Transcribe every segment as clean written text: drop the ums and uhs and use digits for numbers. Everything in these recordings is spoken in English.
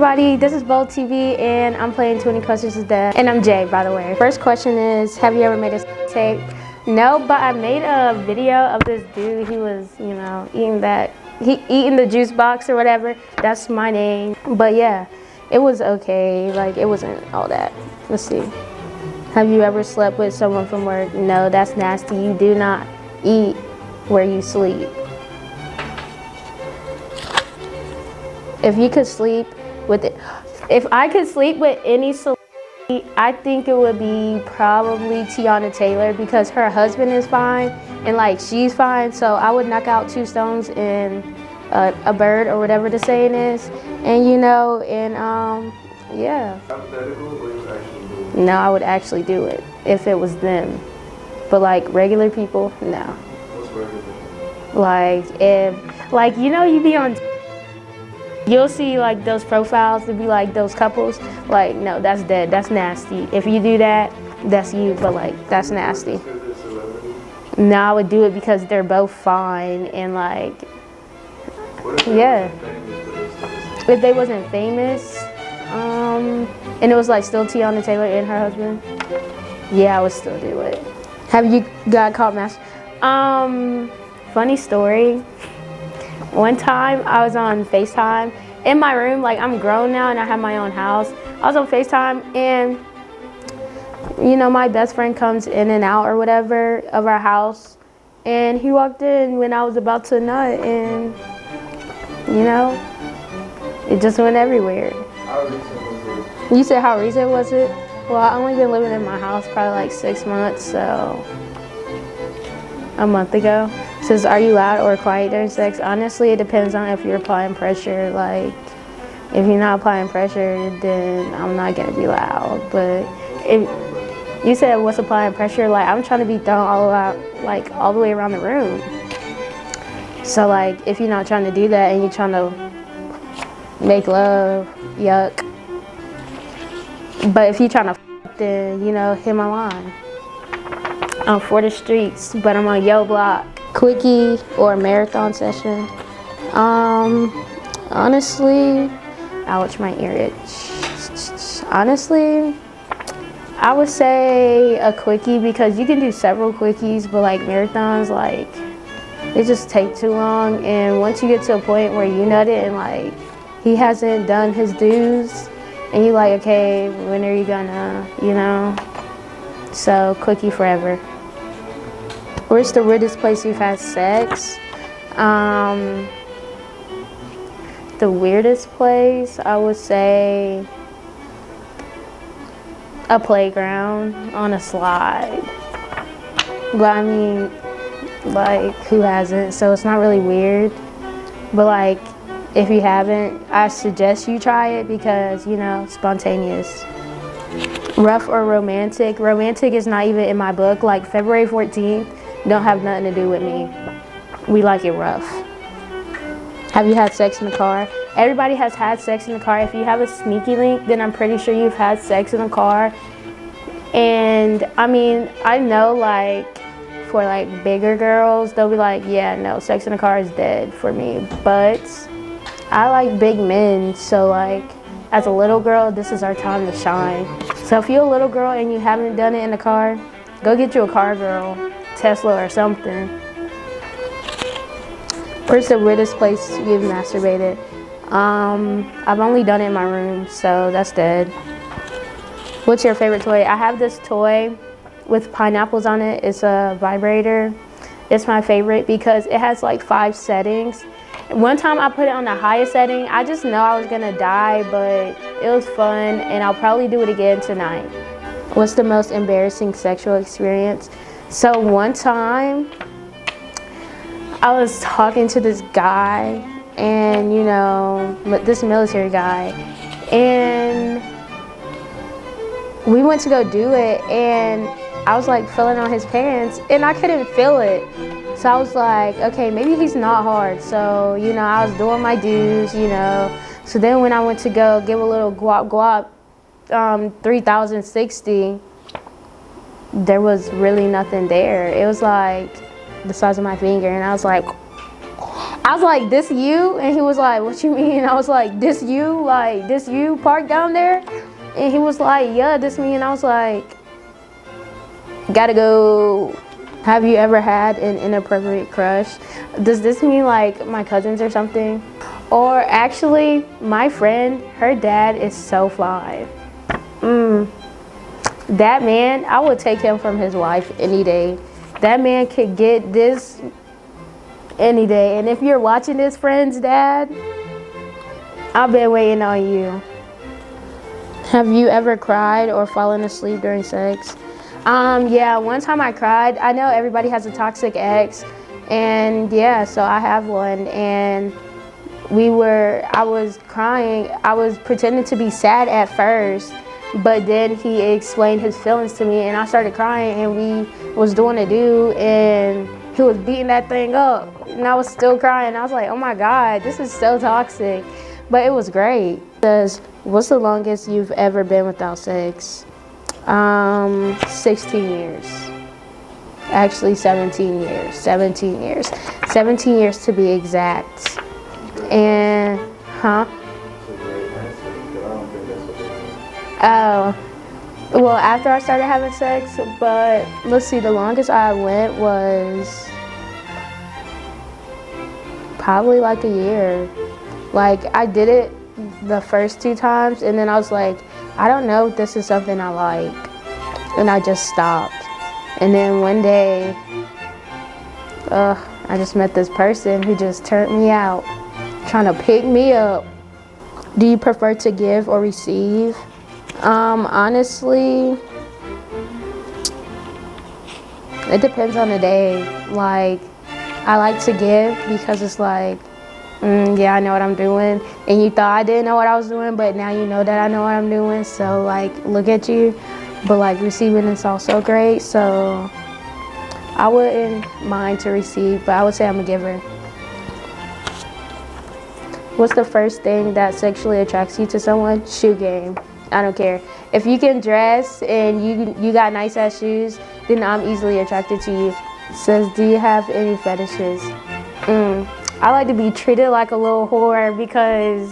everybody, this is Bold TV and I'm playing 20 Questions with Dad. And I'm Jay, by the way. First question is, have you ever made a tape? No, but I made a video of this dude. He was, eating the juice box or whatever. That's my name. But yeah, it was okay. Like, it wasn't all that. Let's see. Have you ever slept with someone from work? No, that's nasty. You do not eat where you sleep. If you could sleep with it, if I could sleep with any celebrity, I think it would be probably Teyana Taylor, because her husband is fine and like she's fine. So I would knock out 2 stones in a bird, or whatever the saying is. And yeah. No, I would actually do it if it was them. But like regular people, no. What's regular? Like you be on. You'll see like those profiles to be like those couples. Like, no, that's dead. That's nasty. If you do that, that's you. But like, that's nasty. No, I would do it because they're both fine and like, yeah. If they wasn't famous, and it was like still Teyana Taylor and her husband, yeah, I would still do it. Have you got caught funny story. One time I was on FaceTime in my room, like I'm grown now and I have my own house. I was on FaceTime and my best friend comes in and out or whatever of our house, and he walked in when I was about to nut, and it just went everywhere. How recent was it? You said how recent was it? Well, I only been living in my house probably like 6 months, so a month ago. Says, are you loud or quiet during sex? Honestly, it depends on if you're applying pressure. Like, if you're not applying pressure, then I'm not gonna be loud. But if you said what's applying pressure, like I'm trying to be thrown all the way around the room. So like, if you're not trying to do that and you're trying to make love, yuck. But if you're trying to then hit my line. I'm for the streets, but I'm on Yo Block. Quickie or marathon session? Honestly, ouch, my ear itch. Honestly, I would say a quickie, because you can do several quickies, but like marathons, like they just take too long. And once you get to a point where you nut it and like he hasn't done his dues, and you like, okay, when are you gonna, So quickie forever. Where's the weirdest place you've had sex? The weirdest place, I would say a playground on a slide. But I mean, like, who hasn't? So it's not really weird. But like, if you haven't, I suggest you try it because, spontaneous. Rough or romantic? Romantic is not even in my book. Like February 14th. Don't have nothing to do with me. We like it rough. Have you had sex in the car? Everybody has had sex in the car. If you have a sneaky link, then I'm pretty sure you've had sex in the car. And I mean, I know like for like bigger girls, they'll be like, yeah, no, sex in the car is dead for me. But I like big men, so like as a little girl, this is our time to shine. So if you're a little girl and you haven't done it in the car, go get you a car girl. Tesla or something. Where's the weirdest place you've masturbated? I've only done it in my room, so that's dead. What's your favorite toy? I have this toy with pineapples on it. It's a vibrator. It's my favorite because it has like 5 settings. One time I put it on the highest setting. I just know I was gonna die, but it was fun and I'll probably do it again tonight. What's the most embarrassing sexual experience? So one time, I was talking to this guy, and this military guy, and we went to go do it, and I was like feeling on his pants, and I couldn't feel it. So I was like, okay, maybe he's not hard. So, I was doing my dues, So then when I went to go give a little guap, 3060, there was really nothing there. It was like the size of my finger, and I was like, I was like, this you? And he was like, what you mean? I was like, this you? Like, this you parked down there? And he was like, yeah, this me. And I was like, gotta go. Have you ever had an inappropriate crush? Does this mean like my cousins or something? Or actually, my friend, her dad is so fly. That man, I would take him from his wife any day. That man could get this any day. And if you're watching this, friend's dad, I've been waiting on you. Have you ever cried or fallen asleep during sex? Yeah, one time I cried. I know everybody has a toxic ex, and yeah, so I have one. And I was crying. I was pretending to be sad at first, but then he explained his feelings to me, and I started crying, and we was doing a do, and he was beating that thing up, and I was still crying. I was like, oh my God, this is so toxic, but it was great. It says, what's the longest you've ever been without sex? 16 years. Actually, 17 years. 17 years. 17 years to be exact. And, huh? Oh, well, after I started having sex, but let's see, the longest I went was probably like a year. Like, I did it the first 2 times, and then I was like, I don't know if this is something I like, and I just stopped. And then one day, I just met this person who just turned me out, trying to pick me up. Do you prefer to give or receive? Honestly, it depends on the day. Like, I like to give because it's like, yeah, I know what I'm doing. And you thought I didn't know what I was doing, but now you know that I know what I'm doing. So, like, look at you. But, like, receiving is also great. So, I wouldn't mind to receive, but I would say I'm a giver. What's the first thing that sexually attracts you to someone? Shoe game. I don't care. If you can dress and you got nice ass shoes, then I'm easily attracted to you. It says, do you have any fetishes? I like to be treated like a little whore because,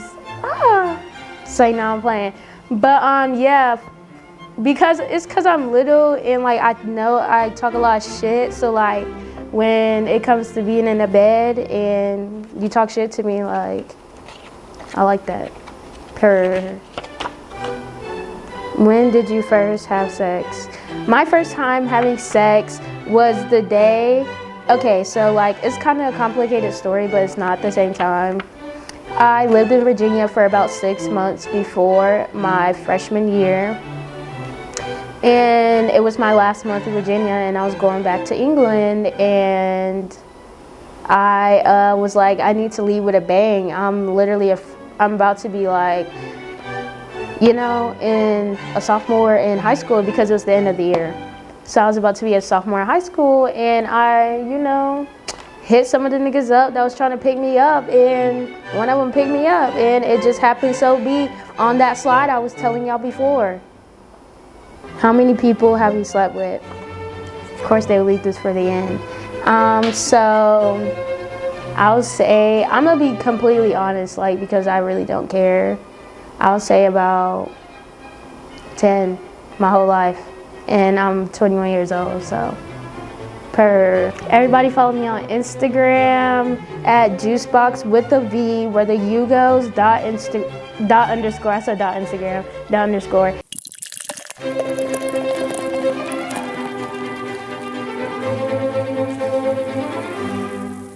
say no, I'm playing. But yeah, because I'm little and like I know I talk a lot of shit. So like when it comes to being in a bed and you talk shit to me, like I like that. When did you first have sex? My first time having sex was the day. Okay, so like it's kind of a complicated story, but it's not at the same time. I lived in Virginia for about 6 months before my freshman year. And it was my last month in Virginia, and I was going back to England, and I was like, I need to leave with a bang. I'm about to be like, you know, in a sophomore in high school because it was the end of the year. So I was about to be a sophomore in high school, and I, you know, hit some of the niggas up that was trying to pick me up, and one of them picked me up, and it just happened so be on that slide I was telling y'all before. How many people have you slept with? Of course, they will leave this for the end. So I'll say, I'm gonna be completely honest, like, because I really don't care. I'll say about 10 my whole life, and I'm 21 years old, so. Everybody follow me on Instagram at juicebox with a V, where the U goes, dot underscore, I said dot Instagram, dot underscore.